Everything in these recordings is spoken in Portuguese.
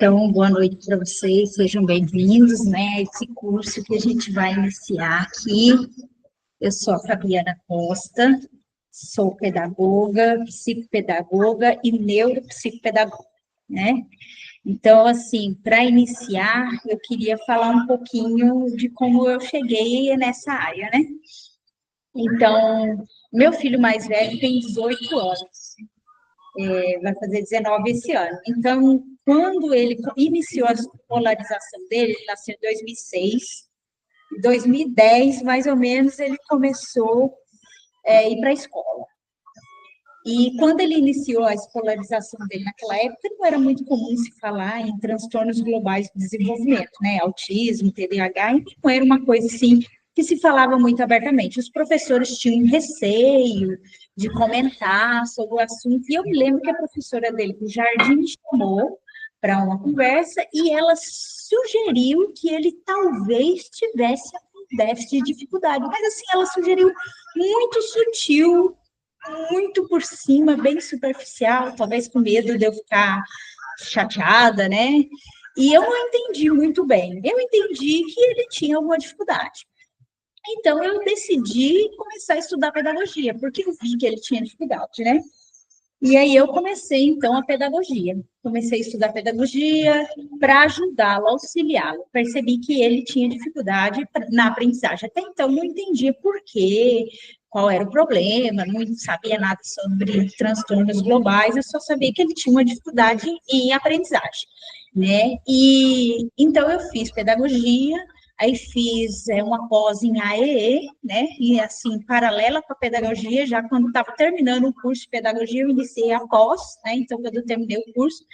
Então, boa noite para vocês, sejam bem-vindos, né, a esse curso que a gente vai iniciar aqui. Eu sou a Fabiana Costa, sou pedagoga, psicopedagoga e neuropsicopedagoga, né? Então, assim, para iniciar, eu queria falar um pouquinho de como eu cheguei nessa área, né? Então, meu filho mais velho tem 18 anos. Vai fazer 19 esse ano. Então, quando ele iniciou a polarização dele, ele nasceu em 2006, em 2010, mais ou menos, ele começou a ir para a escola. E quando ele iniciou a escolarização dele naquela época, não era muito comum se falar em transtornos globais de desenvolvimento, né? Autismo, TDAH, e não era uma coisa assim que se falava muito abertamente. Os professores tinham receio de comentar sobre o assunto, e eu me lembro que a professora dele do jardim me chamou para uma conversa e ela sugeriu que ele talvez tivesse um déficit de dificuldade, mas assim, ela sugeriu muito sutil, muito por cima, bem superficial, talvez com medo de eu ficar chateada, né? E eu não entendi muito bem. Eu entendi que ele tinha alguma dificuldade. Então, eu decidi começar a estudar pedagogia, porque eu vi que ele tinha dificuldade, né? E aí eu comecei, então, a pedagogia. Comecei a estudar pedagogia para ajudá-lo, auxiliá-lo. Percebi que ele tinha dificuldade na aprendizagem. Até então, não entendia por quê, qual era o problema, não sabia nada sobre transtornos globais, eu só sabia que ele tinha uma dificuldade em aprendizagem, né? E então eu fiz pedagogia, aí fiz uma pós em AEE, né? E assim, paralela com a pedagogia, já quando estava terminando o curso de pedagogia, eu iniciei a pós, né? Então, quando eu terminei o curso,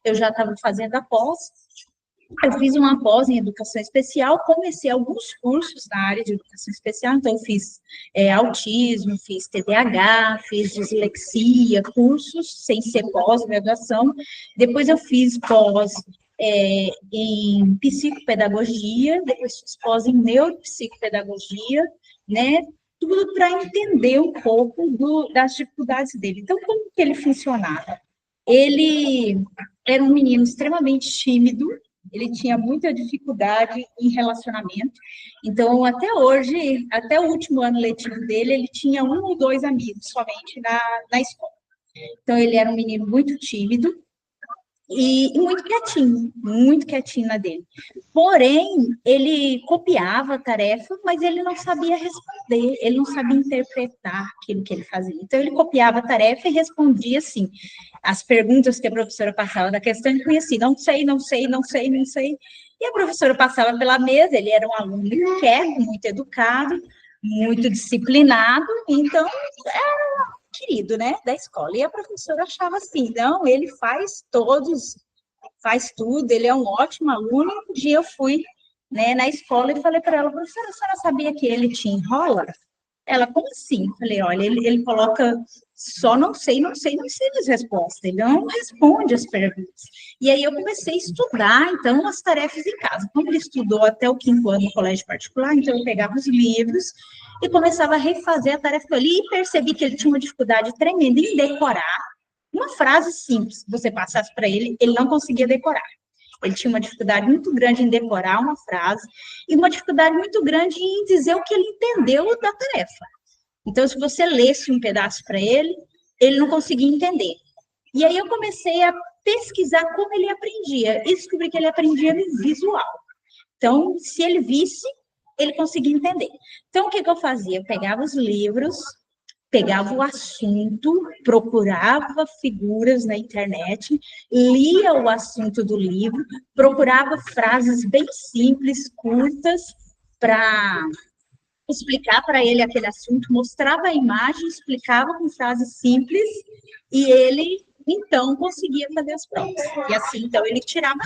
eu já estava fazendo a pós. Eu fiz uma pós em educação especial, comecei alguns cursos na área de educação especial, então eu fiz autismo, fiz TDAH, fiz dislexia, cursos sem ser pós-graduação. Depois eu fiz pós em psicopedagogia, depois fiz pós em neuropsicopedagogia, né? Tudo para entender um pouco das dificuldades dele. Então, como que ele funcionava? Ele era um menino extremamente tímido, ele tinha muita dificuldade em relacionamento. Então, até hoje, até o último ano letivo dele, ele tinha 1 ou 2 amigos somente na escola. Então, ele era um menino muito tímido e muito quietinho na dele. Porém, ele copiava a tarefa, mas ele não sabia responder, ele não sabia interpretar aquilo que ele fazia. Então, ele copiava a tarefa e respondia assim. As perguntas que a professora passava da questão, ele conhecia, não sei, não sei, não sei, não sei. E a professora passava pela mesa, ele era um aluno inquieto, muito educado, muito disciplinado, então querido, né, da escola. E a professora achava assim, não, ele faz tudo, ele é um ótimo aluno. Um dia eu fui, né, na escola e falei para ela, professora, a senhora sabia que ele te enrola? Ela, como assim? Falei, olha, ele coloca só não sei, não sei, não sei as respostas, ele não responde as perguntas. E aí eu comecei a estudar, então, as tarefas em casa. Como ele estudou até o 5º ano no colégio particular, então eu pegava os livros e começava a refazer a tarefa ali e percebi que ele tinha uma dificuldade tremenda em decorar uma frase simples. Se você passasse para ele, ele não conseguia decorar. Ele tinha uma dificuldade muito grande em decorar uma frase e uma dificuldade muito grande em dizer o que ele entendeu da tarefa. Então, se você lesse um pedaço para ele, ele não conseguia entender. E aí eu comecei a pesquisar como ele aprendia e descobri que ele aprendia no visual. Então, se ele visse, ele conseguia entender. Então, o que eu fazia? Eu pegava os livros, pegava o assunto, procurava figuras na internet, lia o assunto do livro, procurava frases bem simples, curtas, para explicar para ele aquele assunto, mostrava a imagem, explicava com frases simples, e ele, então, conseguia fazer as provas. E assim, então, ele tirava.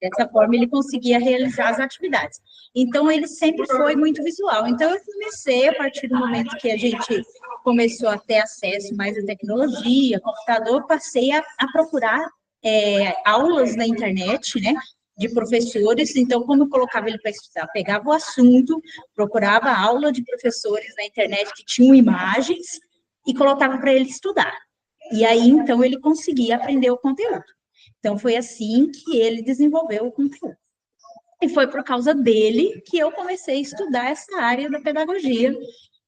Dessa forma, ele conseguia realizar as atividades. Então, ele sempre foi muito visual. Então, eu comecei, a partir do momento que a gente começou a ter acesso mais à tecnologia, computador, passei a procurar aulas na internet, né, de professores. Então, como eu colocava ele para estudar? Pegava o assunto, procurava aula de professores na internet que tinham imagens e colocava para ele estudar. E aí, então, ele conseguia aprender o conteúdo. Então, foi assim que ele desenvolveu o Kung Fu. E foi por causa dele que eu comecei a estudar essa área da pedagogia,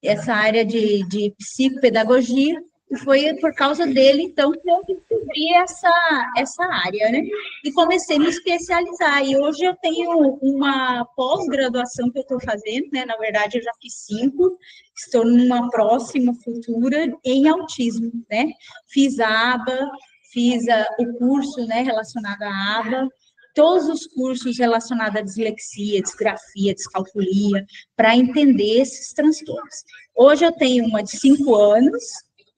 essa área de psicopedagogia, e foi por causa dele, então, que eu descobri essa área, né? E comecei a me especializar. E hoje eu tenho uma pós-graduação que eu estou fazendo, né? Na verdade, eu já fiz 5, estou numa próxima futura em autismo, né? Fiz a aba, fiz o curso, né, relacionado à aba, todos os cursos relacionados à dislexia, disgrafia, descalculia, para entender esses transtornos. Hoje eu tenho uma de 5 anos,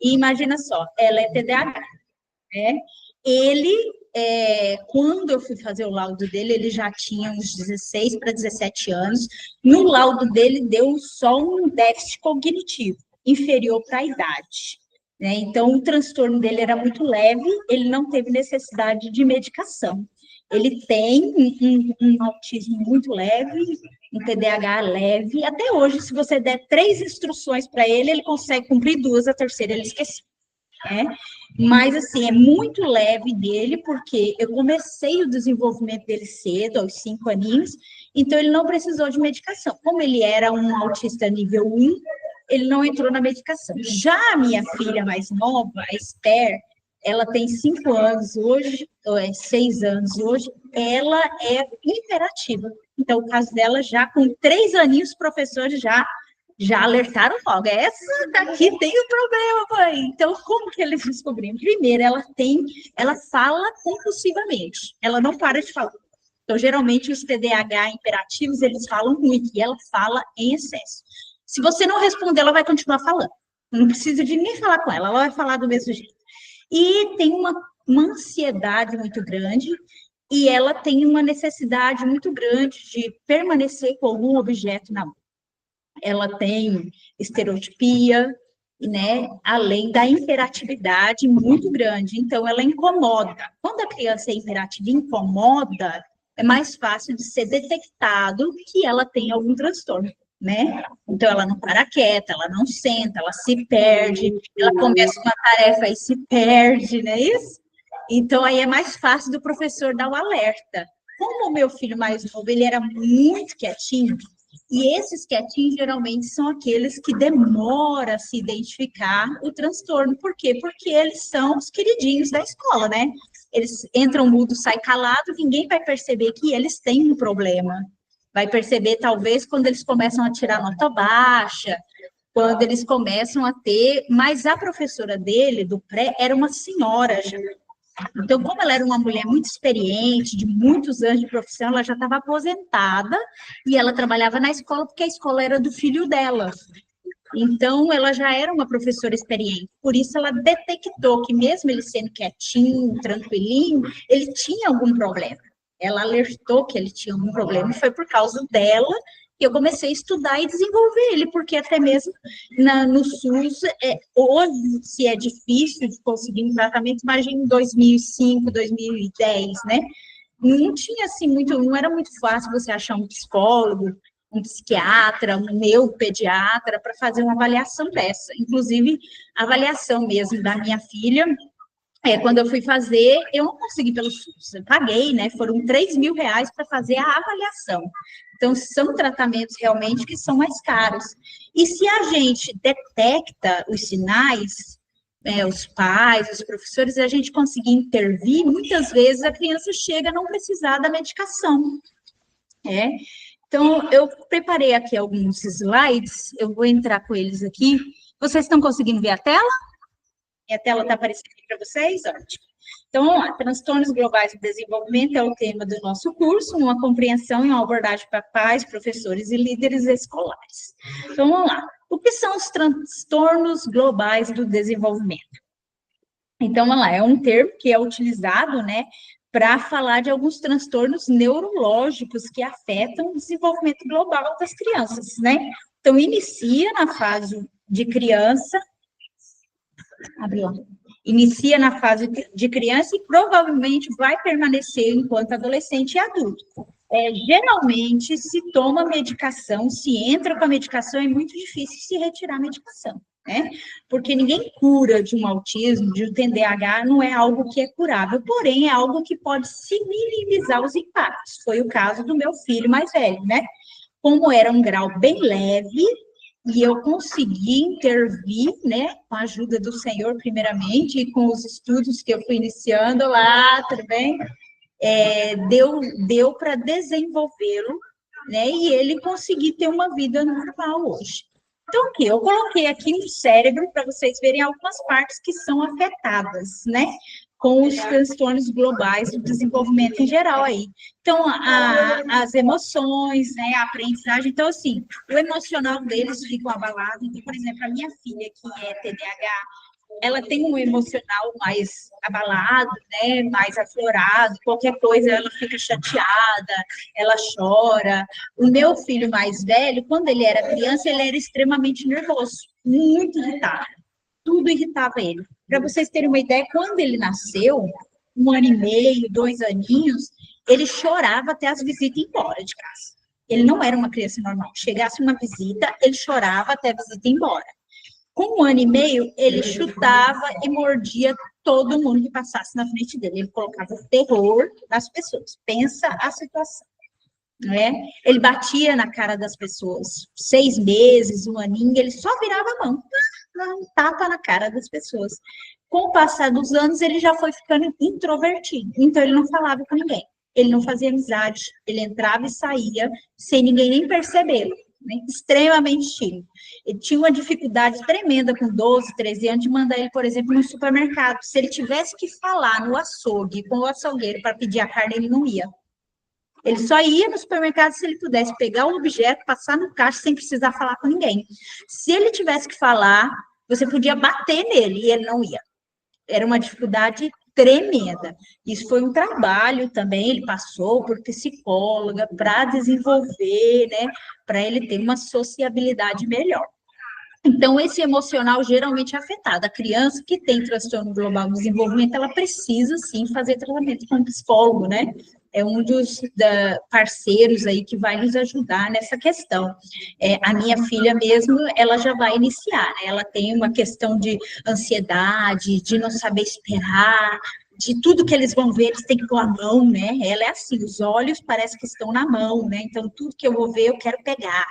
e imagina só, ela é TDAH, né? Ele, quando eu fui fazer o laudo dele, ele já tinha uns 16 para 17 anos, no laudo dele deu só um déficit cognitivo, inferior para a idade. Né? Então, o transtorno dele era muito leve, ele não teve necessidade de medicação. Ele tem um autismo muito leve, um TDAH leve. Até hoje, se você der 3 instruções para ele, ele consegue cumprir 2, a terceira ele esqueceu. Né? Mas, assim, é muito leve dele, porque eu comecei o desenvolvimento dele cedo, aos 5 aninhos, então ele não precisou de medicação. Como ele era um autista nível 1, ele não entrou na medicação. Já a minha filha mais nova, a Esther, ela tem 5 anos hoje, ou 6 anos hoje, ela é hiperativa. Então, o caso dela, já com 3 aninhos, os professores já alertaram logo. Essa daqui tem um problema, mãe. Então, como que eles descobriram? Primeiro, ela fala compulsivamente, ela não para de falar. Então, geralmente, os TDAH imperativos, eles falam muito, e ela fala em excesso. Se você não responder, ela vai continuar falando. Não precisa de nem falar com ela vai falar do mesmo jeito. E tem uma ansiedade muito grande, e ela tem uma necessidade muito grande de permanecer com algum objeto na mão. Ela tem estereotipia, né? Além da hiperatividade muito grande. Então, ela incomoda. Quando a criança é hiperativa e incomoda, é mais fácil de ser detectado que ela tem algum transtorno, né? Então, ela não para quieta, ela não senta, ela se perde, ela começa uma tarefa e se perde, não é isso? Então, aí é mais fácil do professor dar o alerta. Como o meu filho mais novo, ele era muito quietinho, e esses quietinhos, geralmente, são aqueles que demoram a se identificar o transtorno. Por quê? Porque eles são os queridinhos da escola, né? Eles entram mudo, saem calado, ninguém vai perceber que eles têm um problema. Vai perceber, talvez, quando eles começam a tirar nota baixa, quando eles começam a ter... Mas a professora dele, do pré, era uma senhora já. Então, como ela era uma mulher muito experiente, de muitos anos de profissão, ela já estava aposentada e ela trabalhava na escola porque a escola era do filho dela. Então, ela já era uma professora experiente. Por isso, ela detectou que mesmo ele sendo quietinho, tranquilinho, ele tinha algum problema. Ela alertou que ele tinha algum problema e foi por causa dela que eu comecei a estudar e desenvolver ele, porque até mesmo no SUS, hoje, se é difícil de conseguir um tratamento, imagina em 2005, 2010, né? Não tinha assim muito, não era muito fácil você achar um psicólogo, um psiquiatra, um neuropediatra para fazer uma avaliação dessa. Inclusive, a avaliação mesmo da minha filha, quando eu fui fazer, eu não consegui pelo SUS, eu paguei, né? Foram R$ 3.000 para fazer a avaliação. Então, são tratamentos realmente que são mais caros. E se a gente detecta os sinais, os pais, os professores, a gente conseguir intervir, muitas vezes a criança chega a não precisar da medicação. Então, eu preparei aqui alguns slides, eu vou entrar com eles aqui. Vocês estão conseguindo ver a tela? E a tela está aparecendo aqui para vocês? Ótimo. Então, vamos lá. Transtornos globais do desenvolvimento é o tema do nosso curso, uma compreensão e uma abordagem para pais, professores e líderes escolares. Então, vamos lá. O que são os transtornos globais do desenvolvimento? Então, vamos lá. É um termo que é utilizado, né, para falar de alguns transtornos neurológicos que afetam o desenvolvimento global das crianças, né? Então, inicia na fase de criança, inicia na fase de criança e provavelmente vai permanecer enquanto adolescente e adulto. Geralmente, se toma medicação, se entra com a medicação, é muito difícil se retirar a medicação. né? Porque ninguém cura de um autismo, de um TDAH, não é algo que é curável, porém é algo que pode se minimizar os impactos. Foi o caso do meu filho mais velho, né? Como era um grau bem leve, e eu consegui intervir, né, com a ajuda do Senhor, primeiramente, e com os estudos que eu fui iniciando lá, tudo bem? Deu para desenvolvê-lo, né, e ele conseguir ter uma vida normal hoje. Então, o que? Eu coloquei aqui um cérebro para vocês verem algumas partes que são afetadas, né? Com os transtornos globais do desenvolvimento em geral aí. Então, as emoções, né, a aprendizagem. Então, assim, o emocional deles fica abalado. Então, por exemplo, a minha filha, que é TDAH, ela tem um emocional mais abalado, né, mais aflorado, qualquer coisa ela fica chateada, ela chora. O meu filho mais velho, quando ele era criança, ele era extremamente nervoso, muito irritado, tudo irritava ele. Para vocês terem uma ideia, quando ele nasceu, 1 ano e meio, 2 aninhos, ele chorava até as visitas ir embora de casa. Ele não era uma criança normal. Chegasse uma visita, ele chorava até a visita ir embora. Com 1 ano e meio, ele chutava e mordia todo mundo que passasse na frente dele. Ele colocava terror nas pessoas. Pensa a situação, né? Ele batia na cara das pessoas. 6 meses, 1 aninho, ele só virava a mão, um tapa na cara das pessoas. Com o passar dos anos, ele já foi ficando introvertido. Então, ele não falava com ninguém. Ele não fazia amizade. Ele entrava e saía sem ninguém nem percebê-lo, né? Extremamente tímido. Ele tinha uma dificuldade tremenda com 12, 13 anos de mandar ele, por exemplo, no supermercado. Se ele tivesse que falar no açougue com o açougueiro para pedir a carne, ele não ia. Ele só ia no supermercado se ele pudesse pegar o objeto, passar no caixa sem precisar falar com ninguém. Se ele tivesse que falar, você podia bater nele e ele não ia. Era uma dificuldade tremenda. Isso foi um trabalho também, ele passou por psicóloga para desenvolver, né, para ele ter uma sociabilidade melhor. Então, esse emocional geralmente é afetado. A criança que tem transtorno global do desenvolvimento, ela precisa, sim, fazer tratamento com um psicólogo, né? É um dos parceiros aí que vai nos ajudar nessa questão. A minha filha mesmo, ela já vai iniciar, né? Ela tem uma questão de ansiedade, de não saber esperar, de tudo que eles vão ver, eles têm que pôr a mão, né? Ela é assim, os olhos parecem que estão na mão, né? Então, tudo que eu vou ver, eu quero pegar.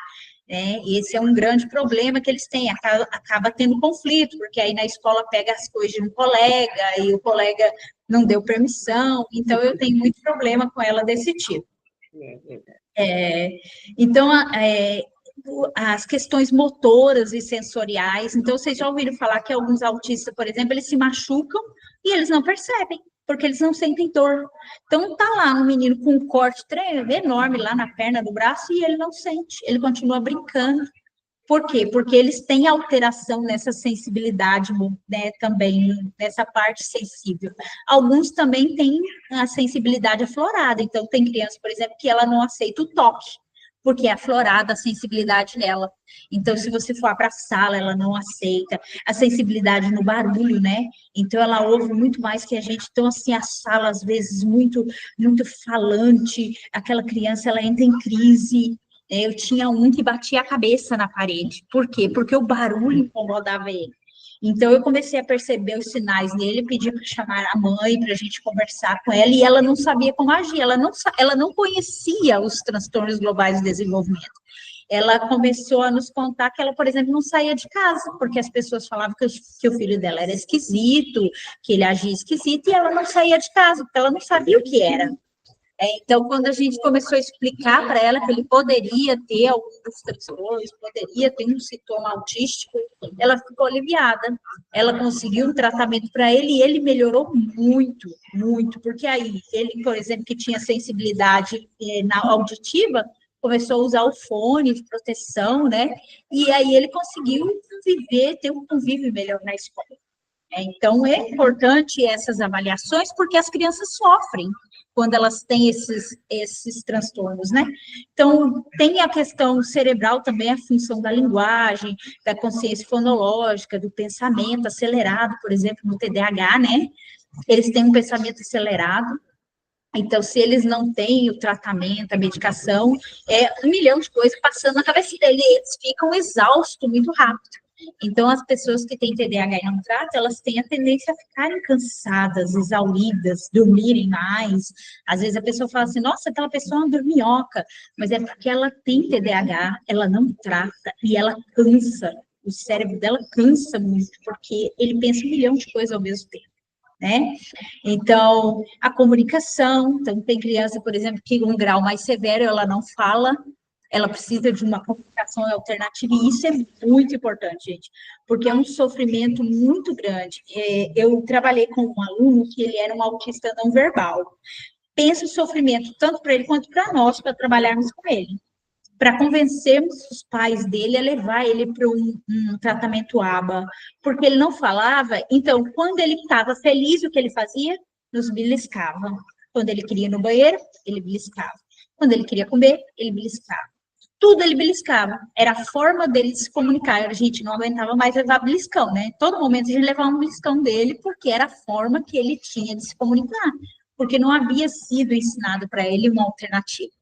E esse é um grande problema que eles têm, acaba tendo conflito, porque aí na escola pega as coisas de um colega, e o colega não deu permissão, então eu tenho muito problema com ela desse tipo. Então, as questões motoras e sensoriais, então vocês já ouviram falar que alguns autistas, por exemplo, eles se machucam e eles não percebem, porque eles não sentem dor. Então, tá lá um menino com um corte enorme lá na perna do braço e ele não sente, ele continua brincando. Por quê? Porque eles têm alteração nessa sensibilidade, né, também, nessa parte sensível. Alguns também têm a sensibilidade aflorada, então tem criança, por exemplo, que ela não aceita o toque, porque é aflorada a sensibilidade dela. Então, se você for para a sala, ela não aceita. A sensibilidade no barulho, né? Então, ela ouve muito mais que a gente. Então, assim, a sala, às vezes, muito, muito falante. Aquela criança, ela entra em crise. Eu tinha um que batia a cabeça na parede. Por quê? Porque o barulho incomodava ele. Então, eu comecei a perceber os sinais nele, pedi para chamar a mãe, para a gente conversar com ela, e ela não sabia como agir, ela não conhecia os transtornos globais de desenvolvimento. Ela começou a nos contar que ela, por exemplo, não saía de casa, porque as pessoas falavam que o filho dela era esquisito, que ele agia esquisito, e ela não saía de casa, porque ela não sabia o que era. Então, quando a gente começou a explicar para ela que ele poderia ter alguns transtornos, poderia ter um sintoma autístico, ela ficou aliviada. Ela conseguiu um tratamento para ele e ele melhorou muito, muito, porque aí ele, por exemplo, que tinha sensibilidade auditiva, começou a usar o fone de proteção, né? E aí ele conseguiu conviver, ter um convívio melhor na escola. Então, é importante essas avaliações, porque as crianças sofrem quando elas têm esses transtornos, né? Então, tem a questão cerebral também, a função da linguagem, da consciência fonológica, do pensamento acelerado, por exemplo, no TDAH, né? Eles têm um pensamento acelerado. Então, se eles não têm o tratamento, a medicação, 1 milhão de coisas passando na cabeça deles, eles ficam exaustos muito rápido. Então, as pessoas que têm TDAH e não tratam, elas têm a tendência a ficarem cansadas, exauridas, dormirem mais. Às vezes a pessoa fala assim, nossa, aquela pessoa é uma dorminhoca, mas é porque ela tem TDAH, ela não trata e ela cansa. O cérebro dela cansa muito, porque ele pensa um milhão de coisas ao mesmo tempo, né? Então, a comunicação, então tem criança, por exemplo, que um grau mais severo, ela não fala, ela precisa de uma comunicação alternativa, e isso é muito importante, gente, porque é um sofrimento muito grande. Eu trabalhei com um aluno que ele era um autista não verbal. Pensa o sofrimento, tanto para ele quanto para nós, para trabalharmos com ele. Para convencermos os pais dele a levar ele para um tratamento ABA, porque ele não falava, então, quando ele estava feliz, o que ele fazia? Nos beliscava. Quando ele queria ir no banheiro, ele beliscava. Quando ele queria comer, ele beliscava. Tudo ele beliscava. Era a forma dele se comunicar. A gente não aguentava mais levar beliscão, né? Todo momento a gente levava um beliscão dele, porque era a forma que ele tinha de se comunicar. Porque não havia sido ensinado para ele uma alternativa.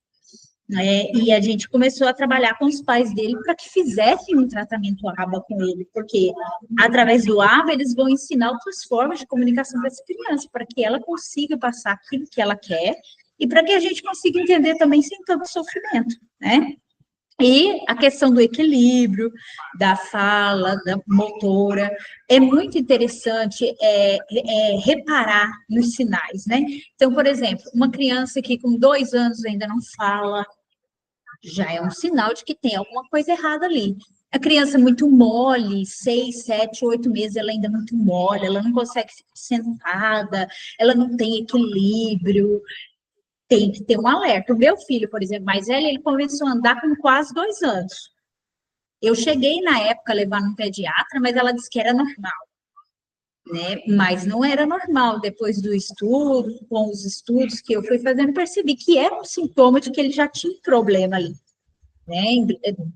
E a gente começou a trabalhar com os pais dele para que fizessem um tratamento ABA com ele, porque através do ABA eles vão ensinar outras formas de comunicação para essa criança, para que ela consiga passar aquilo que ela quer e para que a gente consiga entender também sem tanto sofrimento, né? E a questão do equilíbrio, da fala, da motora, é muito interessante reparar nos sinais, né? Então, por exemplo, uma criança que com 2 anos ainda não fala, já é um sinal de que tem alguma coisa errada ali. A criança muito mole, 6, 7, 8 meses, ela ainda é muito mole, ela não consegue ficar sentada, ela não tem equilíbrio, tem que ter um alerta. O meu filho, por exemplo, mais velho, ele começou a andar com quase 2 anos. Eu cheguei na época a levar no pediatra, mas ela disse que era normal, né? Mas não era normal. Depois do estudo, com os estudos que eu fui fazendo, percebi que era um sintoma de que ele já tinha um problema ali, né?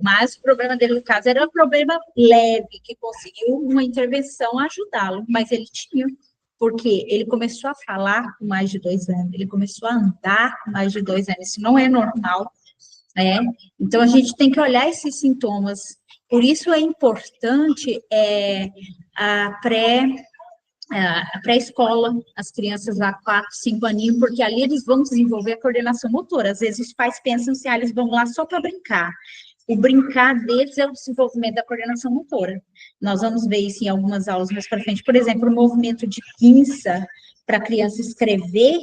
Mas o problema dele, no caso, era um problema leve, que conseguiu uma intervenção ajudá-lo, mas ele tinha, porque ele começou a falar com mais de 2 anos, ele começou a andar com mais de 2 anos, isso não é normal, né? Então, a gente tem que olhar esses sintomas, por isso é importante a pré-escola, as crianças lá 4, 5 aninhos, porque ali eles vão desenvolver a coordenação motora. Às vezes os pais pensam assim, eles vão lá só para brincar. O brincar deles é o desenvolvimento da coordenação motora. Nós vamos ver isso em algumas aulas mais para frente. Por exemplo, o movimento de pinça para a criança escrever,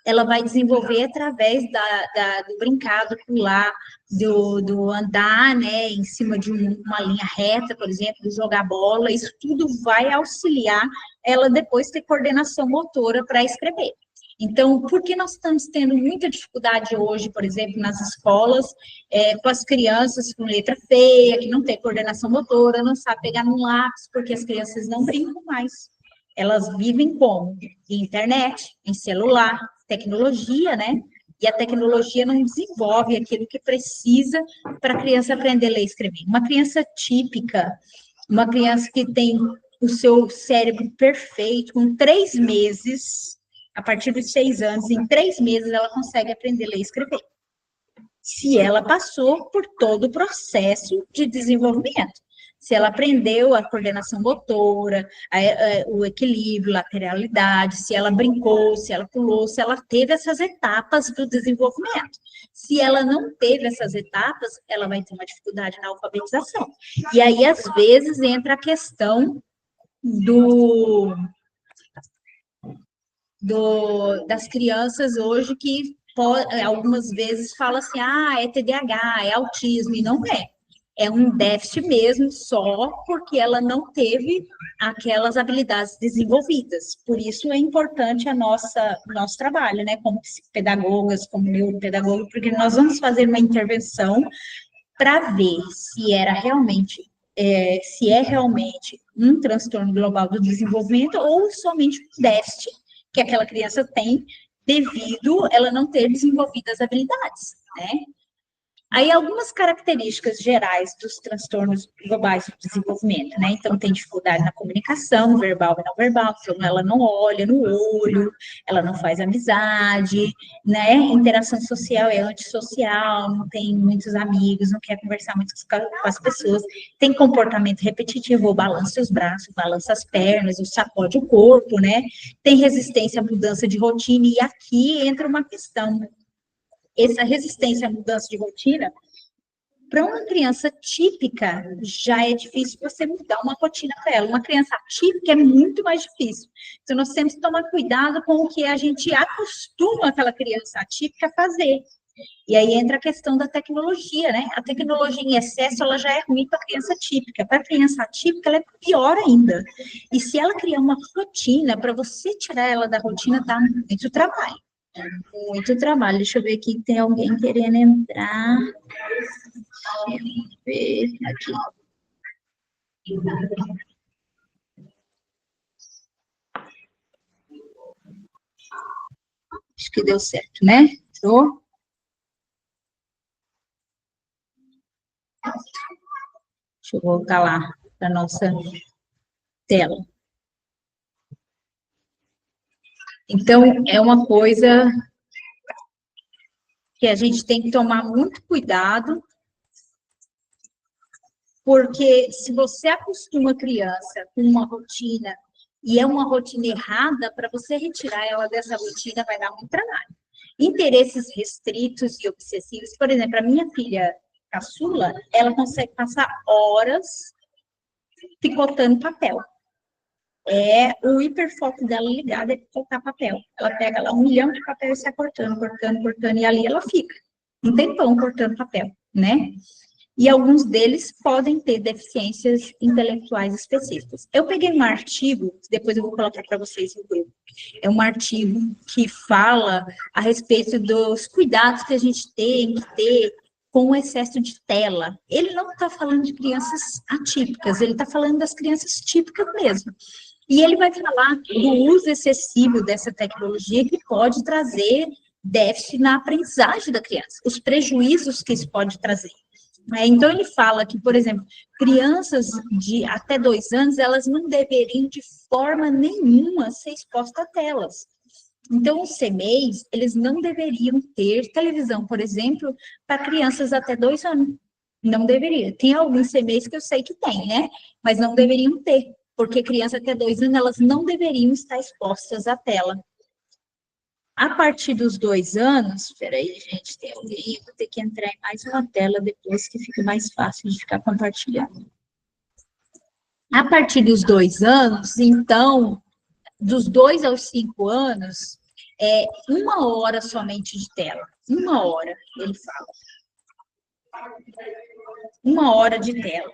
ela vai desenvolver através do brincar, do pular, do andar, né, em cima de uma linha reta, por exemplo, do jogar bola, isso tudo vai auxiliar ela depois ter coordenação motora para escrever. Então, por que nós estamos tendo muita dificuldade hoje, por exemplo, nas escolas, com as crianças com letra feia, que não tem coordenação motora, não sabe pegar no lápis, porque as crianças não brincam mais. Elas vivem como? Em internet, em celular, tecnologia, né? E a tecnologia não desenvolve aquilo que precisa para a criança aprender a ler e escrever. Uma criança típica, uma criança que tem o seu cérebro perfeito, com 3 meses, a partir dos 6 anos, em 3 meses ela consegue aprender a ler e escrever. Se ela passou por todo o processo de desenvolvimento. Se ela aprendeu a coordenação motora, o equilíbrio, lateralidade, se ela brincou, se ela pulou, se ela teve essas etapas do desenvolvimento. Se ela não teve essas etapas, ela vai ter uma dificuldade na alfabetização. E aí, às vezes, entra a questão das crianças hoje que algumas vezes fala assim, é TDAH, é autismo, e não é. É um déficit mesmo, só porque ela não teve aquelas habilidades desenvolvidas. Por isso é importante o nosso trabalho, né, como psicopedagogas, como neuropedagogo, porque nós vamos fazer uma intervenção para ver se é realmente um transtorno global do desenvolvimento ou somente um déficit que aquela criança tem devido ela não ter desenvolvido as habilidades, né? Aí, algumas características gerais dos transtornos globais do desenvolvimento, né? Então, tem dificuldade na comunicação, verbal e não verbal, então ela não olha no olho, ela não faz amizade, né? Interação social é antissocial, não tem muitos amigos, não quer conversar muito com as pessoas, tem comportamento repetitivo, ou balança os braços, balança as pernas, ou sacode o corpo, né? Tem resistência à mudança de rotina, e aqui entra uma questão. Essa resistência à mudança de rotina, para uma criança típica, já é difícil você mudar uma rotina para ela. Uma criança atípica é muito mais difícil. Então, nós temos que tomar cuidado com o que a gente acostuma aquela criança atípica a fazer. E aí entra a questão da tecnologia, né? A tecnologia em excesso, ela já é ruim para a criança típica. Para a criança atípica, ela é pior ainda. E se ela criar uma rotina, para você tirar ela da rotina, dá muito trabalho. Muito trabalho. Deixa eu ver aqui, tem alguém querendo entrar. Deixa eu ver aqui. Acho que deu certo, né? Entrou. Deixa eu voltar lá para a nossa tela. Então, é uma coisa que a gente tem que tomar muito cuidado, porque se você acostuma a criança com uma rotina, e é uma rotina errada, para você retirar ela dessa rotina vai dar muito trabalho. Interesses restritos e obsessivos, por exemplo, a minha filha caçula, ela consegue passar horas picotando papel. O hiperfoco dela ligado é picotar papel. Ela pega lá 1 milhão de papel e sai cortando, cortando, cortando, e ali ela fica um tempão cortando papel, né? E alguns deles podem ter deficiências intelectuais específicas. Eu peguei um artigo, depois eu vou colocar para vocês no grupo. É um artigo que fala a respeito dos cuidados que a gente tem que ter com o excesso de tela. Ele não está falando de crianças atípicas, ele está falando das crianças típicas mesmo. E ele vai falar do uso excessivo dessa tecnologia que pode trazer déficit na aprendizagem da criança, os prejuízos que isso pode trazer. Então, ele fala que, por exemplo, crianças de até 2 anos, elas não deveriam, de forma nenhuma, ser expostas a telas. Então, os CMEs, eles não deveriam ter televisão, por exemplo, para crianças até 2 anos. Não deveria. Tem alguns CMEs que eu sei que tem, né? Mas não deveriam ter, porque crianças até 2 anos, elas não deveriam estar expostas à tela. A partir dos 2 anos, espera aí, gente, tem alguém, vou ter que entrar em mais uma tela depois, que fica mais fácil de ficar compartilhando. A partir dos 2 anos, então, dos 2 aos 5 anos, 1 hora somente de tela. 1 hora, ele fala. 1 hora de tela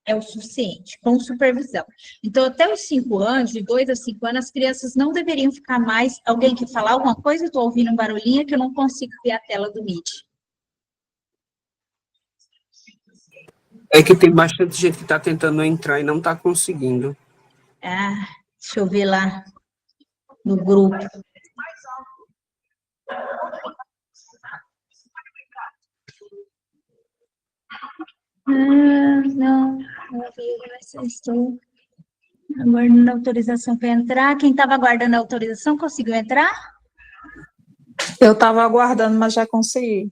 é o suficiente, com supervisão. Então, até os 5 anos, de 2 a 5 anos, as crianças não deveriam ficar mais... Alguém quer falar alguma coisa? Eu estou ouvindo um barulhinho que eu não consigo ver a tela do Meet. É que tem bastante gente que está tentando entrar e não está conseguindo. Deixa eu ver lá no grupo. Não vi, estou aguardando autorização para entrar. Quem estava aguardando a autorização conseguiu entrar? Eu estava aguardando, mas já consegui.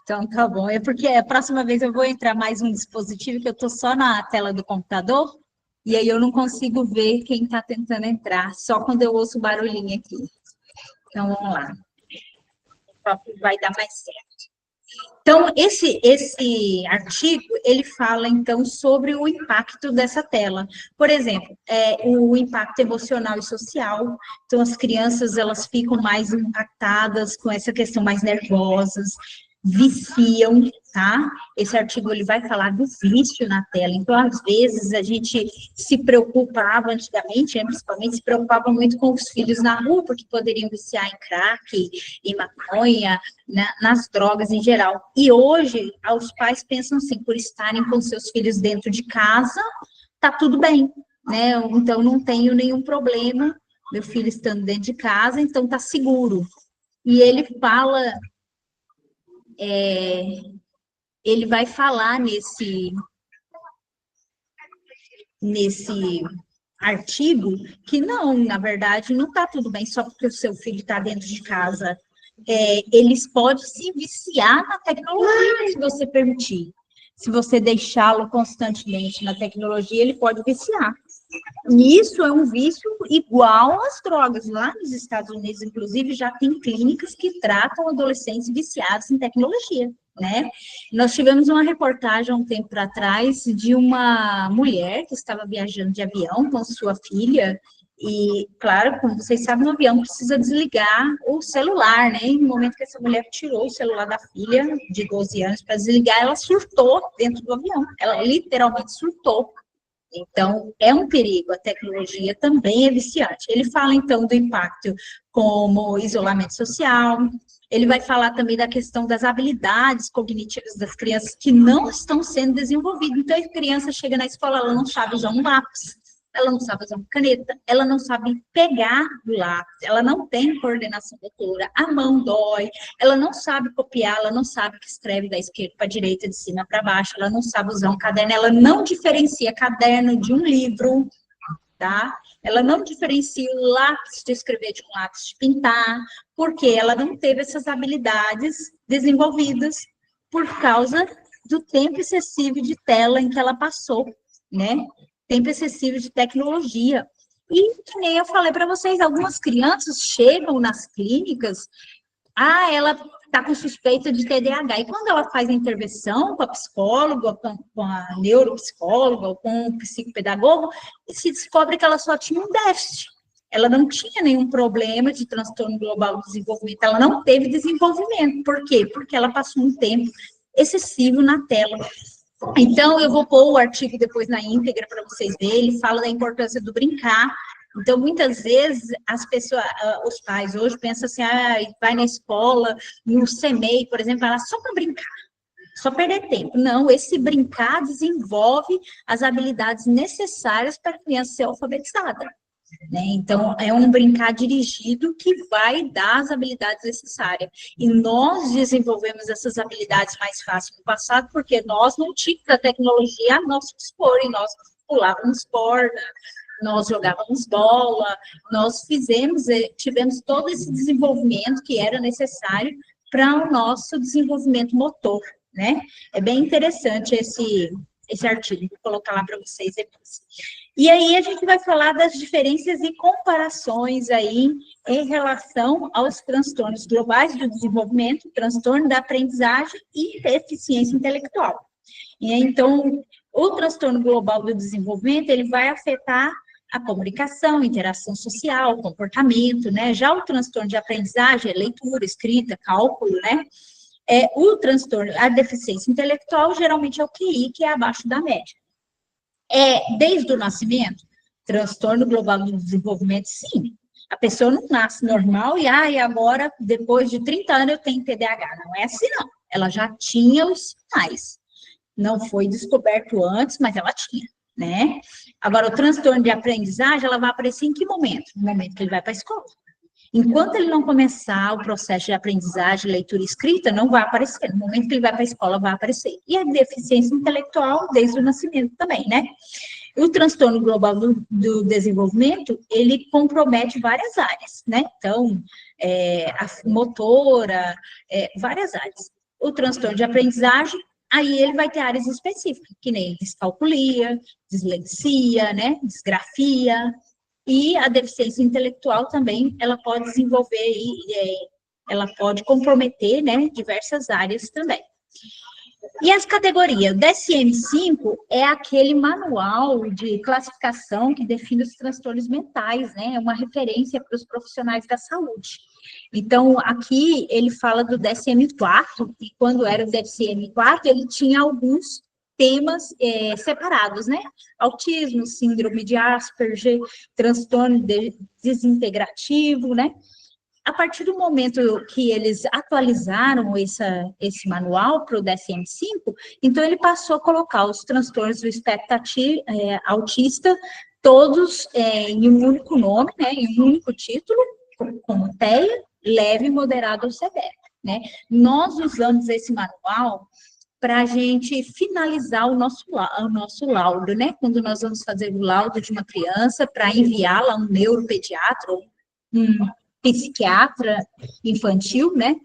Então tá bom. É porque a próxima vez eu vou entrar mais um dispositivo que eu estou só na tela do computador e aí eu não consigo ver quem está tentando entrar, só quando eu ouço o barulhinho aqui. Então vamos lá. Vai dar mais certo. Então, esse artigo, ele fala, então, sobre o impacto dessa tela. Por exemplo, o impacto emocional e social. Então, as crianças, elas ficam mais impactadas com essa questão, mais nervosas, viciam, tá? Esse artigo, ele vai falar do vício na tela. Então, às vezes, a gente se preocupava antigamente, principalmente, se preocupava muito com os filhos na rua, porque poderiam viciar em crack, em maconha, nas drogas em geral. E hoje, os pais pensam assim, por estarem com seus filhos dentro de casa, tá tudo bem, né? Então, não tenho nenhum problema, meu filho estando dentro de casa, então tá seguro. E ele fala ele vai falar nesse artigo que não, na verdade, não está tudo bem só porque o seu filho está dentro de casa. Eles podem se viciar na tecnologia se você permitir. Se você deixá-lo constantemente na tecnologia, ele pode viciar. E isso é um vício igual às drogas. Lá nos Estados Unidos, inclusive, já tem clínicas que tratam adolescentes viciados em tecnologia, né? Nós tivemos uma reportagem há um tempo atrás de uma mulher que estava viajando de avião com sua filha e, claro, como vocês sabem, no avião precisa desligar o celular, né? E no momento que essa mulher tirou o celular da filha, de 12 anos, para desligar, ela surtou dentro do avião. Ela literalmente surtou. Então, é um perigo, a tecnologia também é viciante. Ele fala, então, do impacto como isolamento social, ele vai falar também da questão das habilidades cognitivas das crianças que não estão sendo desenvolvidas. Então, a criança chega na escola, ela não sabe usar um lápis, ela não sabe usar uma caneta, ela não sabe pegar o lápis, ela não tem coordenação motora, a mão dói, ela não sabe copiar, ela não sabe que escreve da esquerda para a direita, de cima para baixo, ela não sabe usar um caderno, ela não diferencia caderno de um livro, tá? Ela não diferencia o lápis de escrever de um lápis de pintar, porque ela não teve essas habilidades desenvolvidas por causa do tempo excessivo de tela em que ela passou, né? Tempo excessivo de tecnologia. E, que nem eu falei para vocês, algumas crianças chegam nas clínicas, ela está com suspeita de TDAH, e quando ela faz a intervenção com a psicóloga, com a neuropsicóloga, ou com o psicopedagogo, se descobre que ela só tinha um déficit. Ela não tinha nenhum problema de transtorno global do desenvolvimento, ela não teve desenvolvimento. Por quê? Porque ela passou um tempo excessivo na tela. Então, eu vou pôr o artigo depois na íntegra para vocês verem, ele fala da importância do brincar. Então, muitas vezes, as pessoas, os pais hoje pensam assim, vai na escola, no CMEI, por exemplo, vai lá só para brincar, só perder tempo. Não, esse brincar desenvolve as habilidades necessárias para a criança ser alfabetizada. Né? Então, é um brincar dirigido que vai dar as habilidades necessárias. E nós desenvolvemos essas habilidades mais fácil no passado, porque nós não tínhamos a tecnologia a nosso dispor, e nós pulávamos corda, nós jogávamos bola, nós tivemos todo esse desenvolvimento que era necessário para o nosso desenvolvimento motor, né? É bem interessante esse artigo, vou colocar lá para vocês depois. E aí a gente vai falar das diferenças e comparações aí em relação aos transtornos globais do desenvolvimento, transtorno da aprendizagem e deficiência intelectual. E então, o transtorno global do desenvolvimento, ele vai afetar a comunicação, interação social, comportamento, né? Já o transtorno de aprendizagem é leitura, escrita, cálculo, né? O transtorno, a deficiência intelectual, geralmente é o QI, que é abaixo da média. Desde o nascimento, transtorno global do desenvolvimento, sim. A pessoa não nasce normal e agora, depois de 30 anos, eu tenho TDAH. Não é assim, não. Ela já tinha os sinais. Não foi descoberto antes, mas ela tinha, né? Agora, o transtorno de aprendizagem, ela vai aparecer em que momento? No momento que ele vai para a escola. Enquanto ele não começar o processo de aprendizagem, leitura e escrita, não vai aparecer. No momento que ele vai para a escola, vai aparecer. E a deficiência intelectual, desde o nascimento também, né? O transtorno global do desenvolvimento, ele compromete várias áreas, né? Então, a motora, várias áreas. O transtorno de aprendizagem, aí ele vai ter áreas específicas, que nem descalculia, dislexia, né? Disgrafia. E a deficiência intelectual também, ela pode desenvolver, ela pode comprometer, né, diversas áreas também. E as categorias? O DSM-5 é aquele manual de classificação que define os transtornos mentais, né, é uma referência para os profissionais da saúde. Então, aqui ele fala do DSM-4, e quando era o DSM-4, ele tinha alguns temas separados, né? Autismo, síndrome de Asperger, transtorno desintegrativo, né? A partir do momento que eles atualizaram esse manual para o DSM-5, então ele passou a colocar os transtornos do espectro autista, todos em um único nome, né? Em um único título, como TEA, leve, moderado ou severo, né? Nós usamos esse manual para a gente finalizar o nosso laudo, né? Quando nós vamos fazer o laudo de uma criança para enviá-la a um neuropediatra, um psiquiatra infantil, né?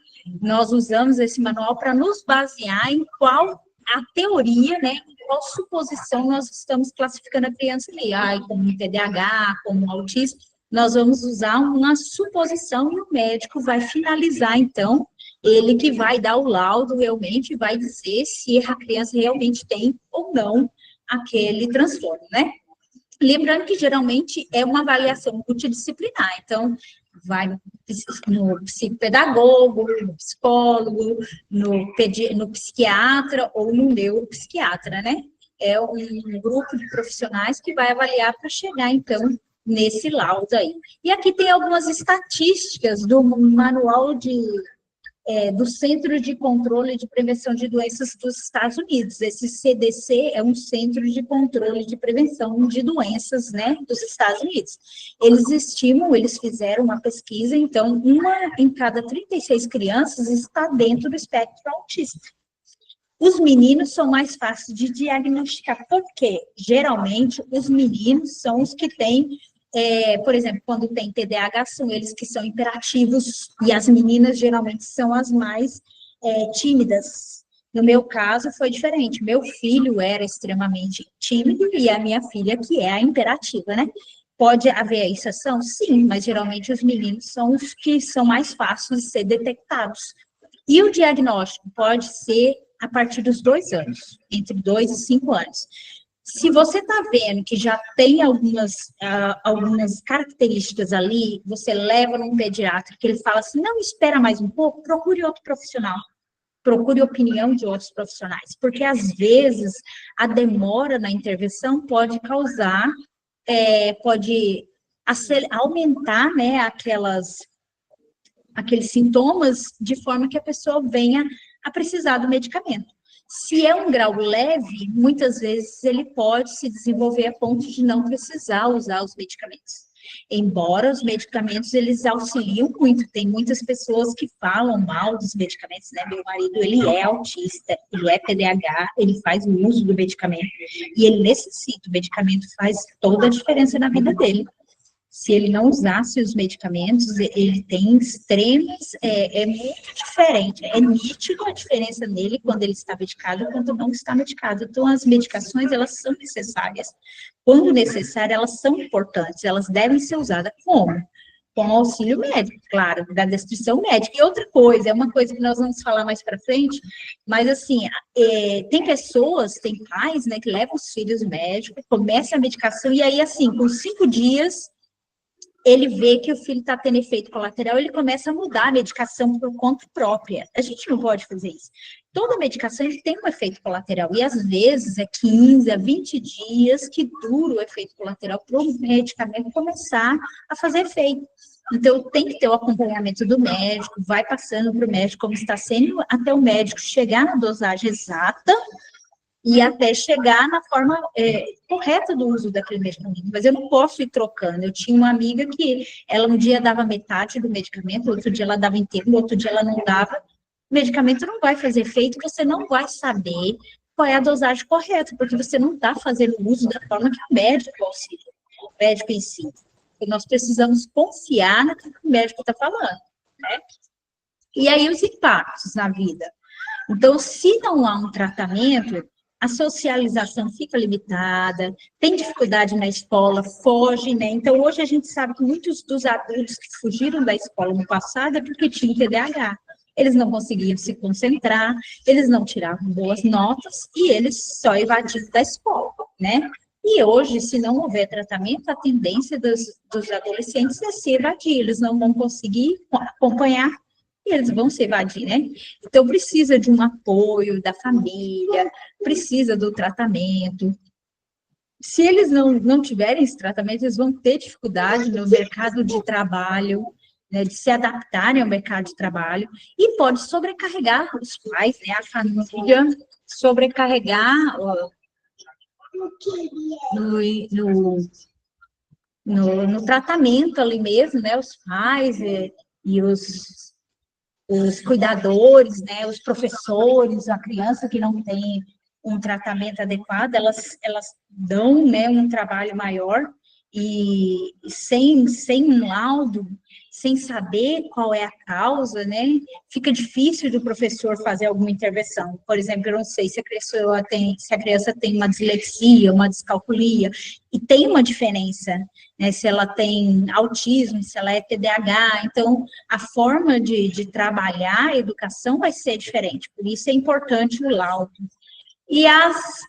Nós usamos esse manual para nos basear em qual a teoria, né? Em qual suposição nós estamos classificando a criança ali, como TDAH, como autista. Nós vamos usar uma suposição e o médico vai finalizar, então, ele que vai dar o laudo realmente, vai dizer se a criança realmente tem ou não aquele transtorno, né? Lembrando que geralmente é uma avaliação multidisciplinar, então vai no psicopedagogo, no psicólogo, no psiquiatra ou no neuropsiquiatra, né? É um grupo de profissionais que vai avaliar para chegar, então, nesse laudo aí. E aqui tem algumas estatísticas do manual do Centro de Controle de Prevenção de Doenças dos Estados Unidos. Esse CDC é um Centro de Controle de Prevenção de Doenças, né, dos Estados Unidos. Eles fizeram uma pesquisa, então, uma em cada 36 crianças está dentro do espectro autista. Os meninos são mais fáceis de diagnosticar, porque geralmente os meninos são os que têm, por exemplo, quando tem TDAH, são eles que são hiperativos, e as meninas geralmente são as mais tímidas. No meu caso, foi diferente. Meu filho era extremamente tímido e a minha filha, que é a imperativa, né? Pode haver a exceção? Sim, mas geralmente os meninos são os que são mais fáceis de ser detectados. E o diagnóstico pode ser a partir dos 2 anos, entre 2 e 5 anos. Se você está vendo que já tem algumas características ali, você leva num pediatra que ele fala assim, não, espera mais um pouco, procure outro profissional, procure opinião de outros profissionais, porque às vezes a demora na intervenção pode causar, pode aumentar, né, aqueles sintomas de forma que a pessoa venha a precisar do medicamento. Se é um grau leve, muitas vezes ele pode se desenvolver a ponto de não precisar usar os medicamentos. Embora os medicamentos, eles auxiliam muito, tem muitas pessoas que falam mal dos medicamentos, né? Meu marido, ele é autista, ele é TDAH, ele faz o uso do medicamento, e ele necessita, o medicamento faz toda a diferença na vida dele. Se ele não usasse os medicamentos, ele tem extremas, é muito diferente, é nítido a diferença nele quando ele está medicado e quando não está medicado. Então, as medicações, elas são necessárias. Quando necessárias, elas são importantes, elas devem ser usadas como? Com auxílio médico, claro, da descrição médica. E outra coisa, é uma coisa que nós vamos falar mais para frente, mas assim, tem pessoas, tem pais, né, que levam os filhos ao médico, começam a medicação, e aí, assim, com 5 dias, ele vê que o filho está tendo efeito colateral, ele começa a mudar a medicação por conta própria. A gente não pode fazer isso. Toda medicação tem um efeito colateral, e às vezes é 15 a 20 dias que dura o efeito colateral para o medicamento começar a fazer efeito. Então, tem que ter o acompanhamento do médico, vai passando para o médico como está sendo, até o médico chegar na dosagem exata, e até chegar na forma correta do uso daquele medicamento. Mas eu não posso ir trocando. Eu tinha uma amiga que ela um dia dava metade do medicamento, outro dia ela dava inteiro, outro dia ela não dava. O medicamento não vai fazer efeito, você não vai saber qual é a dosagem correta, porque você não está fazendo uso da forma que o médico auxilia, o médico em si. E nós precisamos confiar no que o médico está falando, né? E aí os impactos na vida. Então, se não há um tratamento, a socialização fica limitada, tem dificuldade na escola, foge, né? Então, hoje a gente sabe que muitos dos adultos que fugiram da escola no passado é porque tinham TDAH. Eles não conseguiam se concentrar, eles não tiravam boas notas e eles só evadiam da escola, né? E hoje, se não houver tratamento, a tendência dos adolescentes é se evadir, eles não vão conseguir acompanhar e eles vão se evadir, né? Então, precisa de um apoio da família, precisa do tratamento. Se eles não tiverem esse tratamento, eles vão ter dificuldade no mercado de trabalho, né, de se adaptarem ao mercado de trabalho, e pode sobrecarregar os pais, né, a família, sobrecarregar no tratamento ali mesmo, né, os pais e os os cuidadores, né, os professores, a criança que não tem um tratamento adequado, elas dão, né, um trabalho maior, e sem um laudo, sem saber qual é a causa, né, fica difícil do professor fazer alguma intervenção. Por exemplo, eu não sei se se a criança tem uma dislexia, uma descalculia, e tem uma diferença, né, se ela tem autismo, se ela é TDAH, então a forma de trabalhar a educação vai ser diferente, por isso é importante o laudo. E as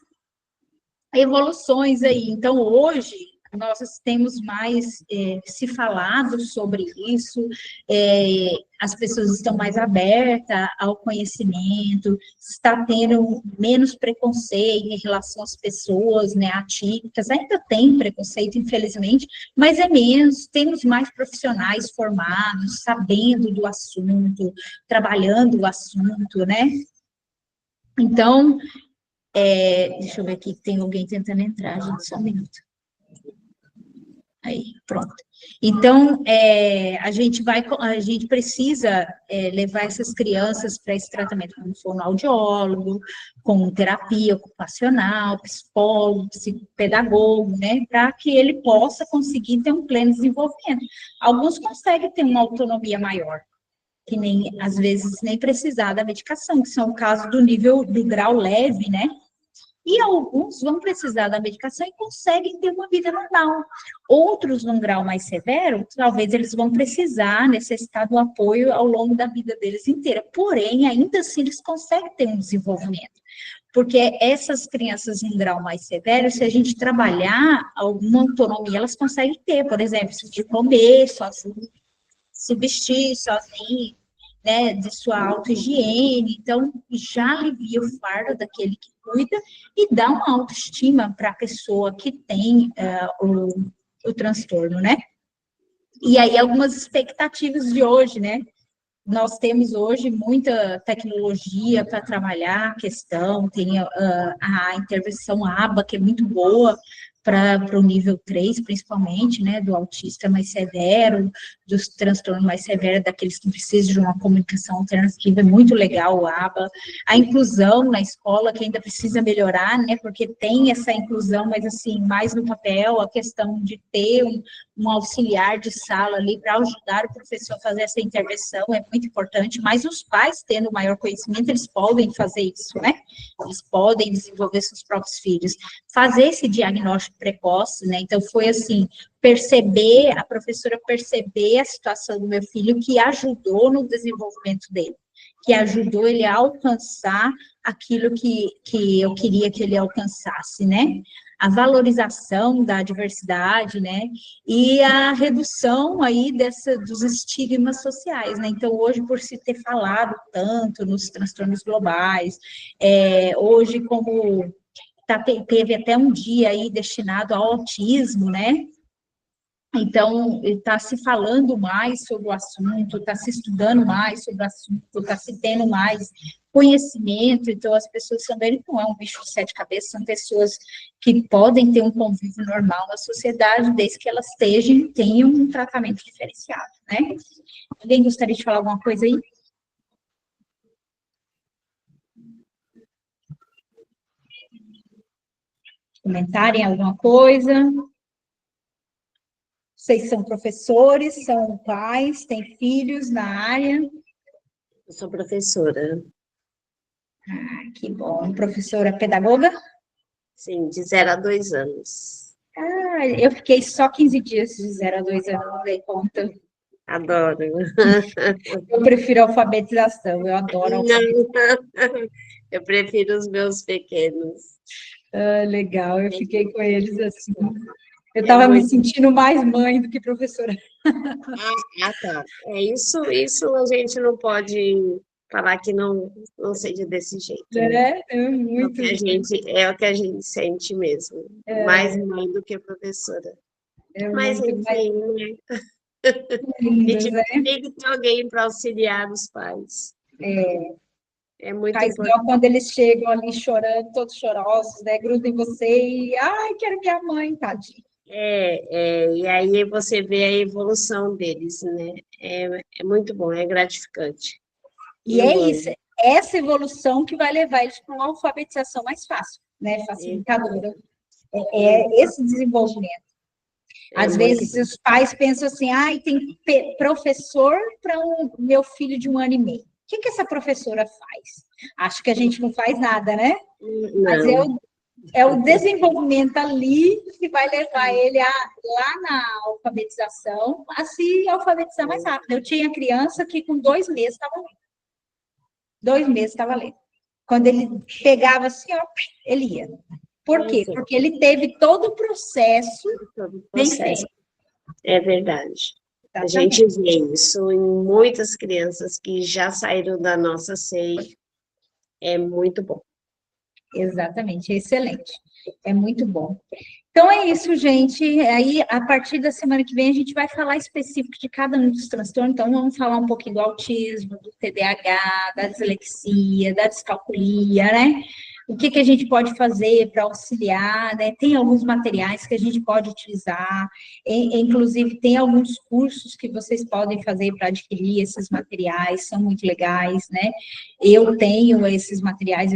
evoluções aí, então hoje nós temos mais se falado sobre isso, as pessoas estão mais abertas ao conhecimento, está tendo menos preconceito em relação às pessoas, né, atípicas, ainda tem preconceito, infelizmente, mas é menos, temos mais profissionais formados, sabendo do assunto, trabalhando o assunto, né? Então, deixa eu ver aqui, tem alguém tentando entrar, gente, só um minuto. Aí, pronto. Então, a gente precisa levar essas crianças para esse tratamento com fonoaudiólogo, com terapia ocupacional, psicólogo, psicopedagogo, né, para que ele possa conseguir ter um pleno desenvolvimento. Alguns conseguem ter uma autonomia maior, que nem, às vezes, nem precisar da medicação, que são o caso do grau leve, né, e alguns vão precisar da medicação e conseguem ter uma vida normal. Outros, num grau mais severo, talvez eles vão necessitar do apoio ao longo da vida deles inteira. Porém, ainda assim, eles conseguem ter um desenvolvimento. Porque essas crianças em grau mais severo, se a gente trabalhar alguma autonomia, elas conseguem ter, por exemplo, de comer sozinho, se vestir sozinho, né, de sua auto-higiene, então já alivia o fardo daquele que cuida e dá uma autoestima para a pessoa que tem o transtorno, né? E aí algumas expectativas de hoje, né? Nós temos hoje muita tecnologia para trabalhar a questão, tem a intervenção ABA, que é muito boa, para o nível 3, principalmente, né, do autista mais severo, dos transtornos mais severos, daqueles que precisam de uma comunicação alternativa, é muito legal o ABA. A inclusão na escola, que ainda precisa melhorar, né, porque tem essa inclusão, mas, assim, mais no papel, a questão de ter um auxiliar de sala ali para ajudar o professor a fazer essa intervenção é muito importante, mas os pais, tendo maior conhecimento, eles podem fazer isso, né? Eles podem desenvolver seus próprios filhos. Fazer esse diagnóstico precoce, né? Então, foi assim, a professora perceber a situação do meu filho, que ajudou no desenvolvimento dele, que ajudou ele a alcançar aquilo que eu queria que ele alcançasse, né? A valorização da diversidade, né, e a redução aí dos estigmas sociais, né, então hoje, por se ter falado tanto nos transtornos globais, hoje como teve até um dia aí destinado ao autismo, né, então, está se falando mais sobre o assunto, está se estudando mais sobre o assunto, está se tendo mais conhecimento, então as pessoas também não é um bicho de sete cabeças, são pessoas que podem ter um convívio normal na sociedade, desde que elas tenham um tratamento diferenciado, né? Alguém gostaria de falar alguma coisa aí? Comentarem alguma coisa? Vocês são professores, são pais, têm filhos na área? Eu sou professora. Ah, que bom. Professora pedagoga? Sim, de 0 a 2 anos. Ah, eu fiquei só 15 dias de 0 a 2 anos, não dei conta. Adoro. Eu prefiro alfabetização, eu adoro alfabetização. Não, eu prefiro os meus pequenos. Ah, legal, eu fiquei com eles assim. Eu estava me sentindo mais mãe do que professora. Tá. Isso a gente não pode falar que não seja desse jeito. Né? É muito. É o que a gente sente mesmo. Mais mãe do que professora. Mas, enfim, né? Lindas, tem que ter alguém para auxiliar os pais. É muito faz importante. dó quando eles chegam ali chorando, todos chorosos, né? Grudam em você e, ai, quero minha mãe, tadinha. E aí você vê a evolução deles, né? É muito bom, é gratificante. E é isso, essa evolução que vai levar eles para uma alfabetização mais fácil, né? Facilitadora. É esse desenvolvimento. Às vezes os pais pensam assim, tem professor para o meu filho de 1 ano e meio. O que essa professora faz? Acho que a gente não faz nada, né? Não. Mas é o desenvolvimento ali que vai levar ele lá na alfabetização a se alfabetizar mais rápido. Eu tinha criança que com 2 meses estava lendo. 2 meses estava lendo. Quando ele pegava assim, ó, ele ia. Por quê? Porque ele teve todo o processo bem feito. É verdade. A gente vê isso em muitas crianças que já saíram da nossa SEI. É muito bom. Exatamente, excelente. É muito bom. Então é isso, gente. Aí, a partir da semana que vem, a gente vai falar específico de cada um dos transtornos. Então, vamos falar um pouquinho do autismo, do TDAH, da dislexia, da descalculia, né? O que a gente pode fazer para auxiliar, né? Tem alguns materiais que a gente pode utilizar, inclusive tem alguns cursos que vocês podem fazer para adquirir esses materiais, são muito legais, né? Eu tenho esses materiais,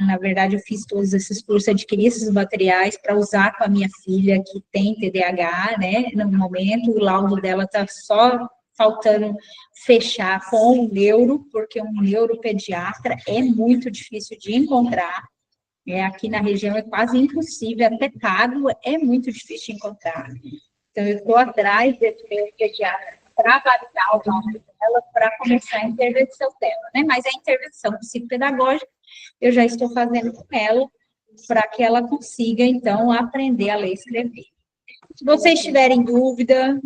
na verdade, eu fiz todos esses cursos, adquiri esses materiais para usar com a minha filha, que tem TDAH, né? No momento, o laudo dela está só faltando fechar com um neuro, porque um neuropediatra é muito difícil de encontrar. Aqui na região é quase impossível, até pago, é muito difícil de encontrar. Então, eu estou atrás desse meu pediatra para validar o nome dela, para começar a intervenção dela, né? Mas a intervenção psicopedagógica eu já estou fazendo com ela, para que ela consiga, então, aprender a ler e escrever. Se vocês tiverem dúvida,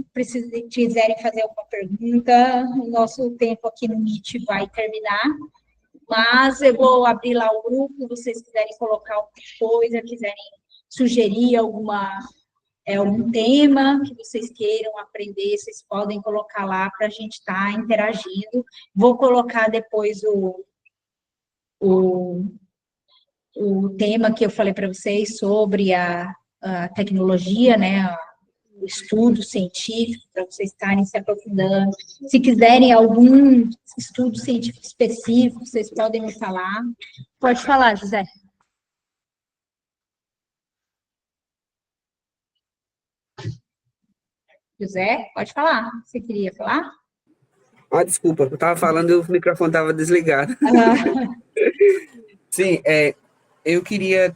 quiserem fazer alguma pergunta, o nosso tempo aqui no Meet vai terminar. Mas eu vou abrir lá o grupo, se vocês quiserem colocar alguma coisa, quiserem sugerir algum tema que vocês queiram aprender, vocês podem colocar lá para a gente estar interagindo. Vou colocar depois o tema que eu falei para vocês sobre a tecnologia, né? O estudo científico, para vocês estarem se aprofundando. Se quiserem algum estudo científico específico, vocês podem me falar. Pode falar, José. José, pode falar. Você queria falar? Desculpa, eu estava falando e o microfone estava desligado. Sim, eu queria,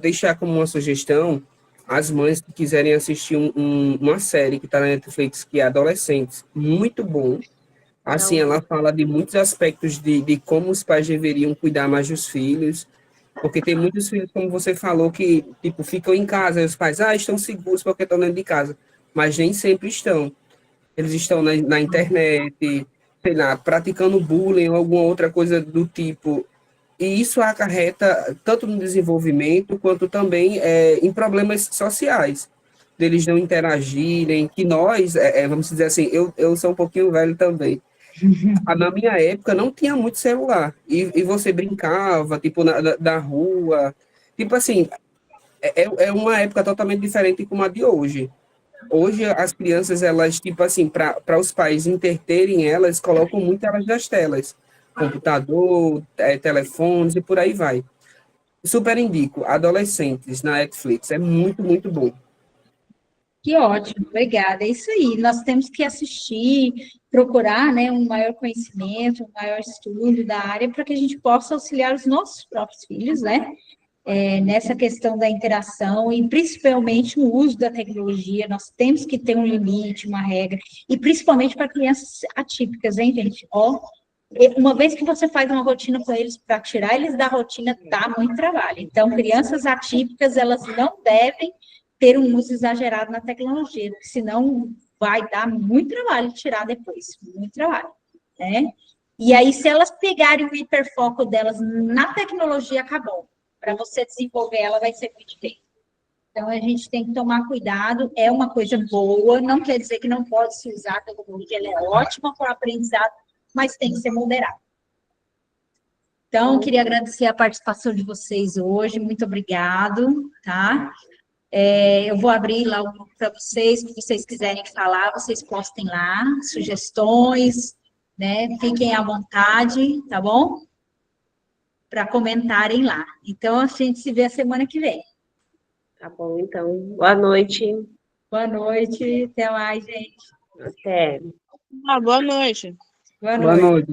deixar como uma sugestão as mães que quiserem assistir uma série que está na Netflix, que é Adolescentes, muito bom. Assim, ela fala de muitos aspectos de como os pais deveriam cuidar mais dos filhos, porque tem muitos filhos, como você falou, que, ficam em casa, e os pais, estão seguros porque estão dentro de casa, mas nem sempre estão. Eles estão na internet, sei lá, praticando bullying ou alguma outra coisa do tipo. E isso acarreta tanto no desenvolvimento quanto também em problemas sociais, deles não interagirem, que nós, vamos dizer assim, eu sou um pouquinho velho também. Na minha época não tinha muito celular, e você brincava, na rua, assim, é uma época totalmente diferente como a de hoje. Hoje as crianças, elas, assim, para os pais entreterem elas, colocam muito elas nas telas, computador, telefones e por aí vai. Super indico, Adolescentes, na Netflix, é muito, muito bom. Que ótimo, obrigada. É isso aí, nós temos que assistir, procurar, né, um maior conhecimento, um maior estudo da área, para que a gente possa auxiliar os nossos próprios filhos, né, nessa questão da interação e principalmente no uso da tecnologia. Nós temos que ter um limite, uma regra, e principalmente para crianças atípicas, hein, gente? Uma vez que você faz uma rotina com eles, para tirar eles da rotina, dá muito trabalho. Então, crianças atípicas, elas não devem ter um uso exagerado na tecnologia, porque senão vai dar muito trabalho tirar depois, muito trabalho, né? E aí, se elas pegarem o hiperfoco delas na tecnologia, acabou. Para você desenvolver ela, vai ser muito difícil. Então, a gente tem que tomar cuidado, é uma coisa boa, não quer dizer que não pode se usar a tecnologia, ela é ótima para o aprendizado, mas tem que ser moderado. Então, queria agradecer a participação de vocês hoje, muito obrigado, tá? Eu vou abrir lá o grupo para vocês, se vocês quiserem falar, vocês postem lá, sugestões, né? Fiquem à vontade, tá bom? Para comentarem lá. Então, a gente se vê a semana que vem. Tá bom, então. Boa noite. Boa noite, até mais, gente. Até. Boa noite. Boa Boa noite. noite.